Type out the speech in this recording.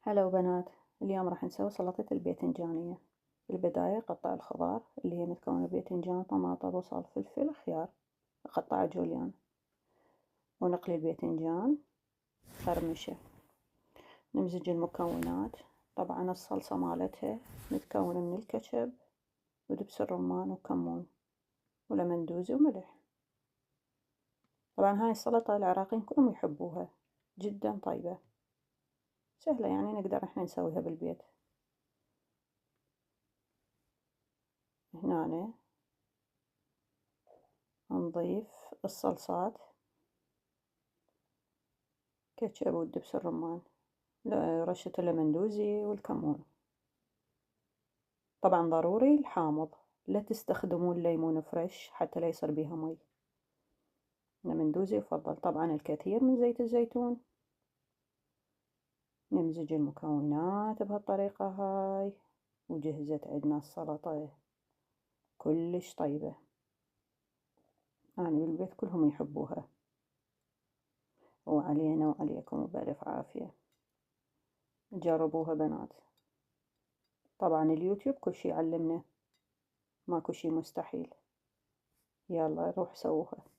هلا بنات. اليوم راح نسوي سلطة الباذنجانية. في البداية قطع الخضار اللي هي متكونة باذنجان، طماطة، بصل، فلفل، خيار، أقطعه جوليان، ونقلي الباذنجان قرمشة. نمزج المكونات. طبعا الصلصة مالتها متكونة من الكاتشب ودبس الرمان وكمون ولمندوزي وملح. طبعا هاي السلطة العراقيين كلهم يحبوها، جدا طيبة سهلة، يعني نقدر احنا نسويها بالبيت. هنا نضيف الصلصات، كاتشب ودبس الرمان، رشة الليمندوزي والكمون. طبعا ضروري الحامض، لا تستخدمون الليمون فريش حتى لا يصير بيها مي. الليمندوزي يفضل. طبعا الكثير من زيت الزيتون. نمزج المكونات بهالطريقة هاي وجهزت عندنا السلطة كلش طيبة، يعني بالبيت كلهم يحبوها، وعلينا وعليكم بألف عافية. جربوها بنات. طبعا اليوتيوب كل شي يعلمنا، ماكو شي مستحيل. يلا روح سووها.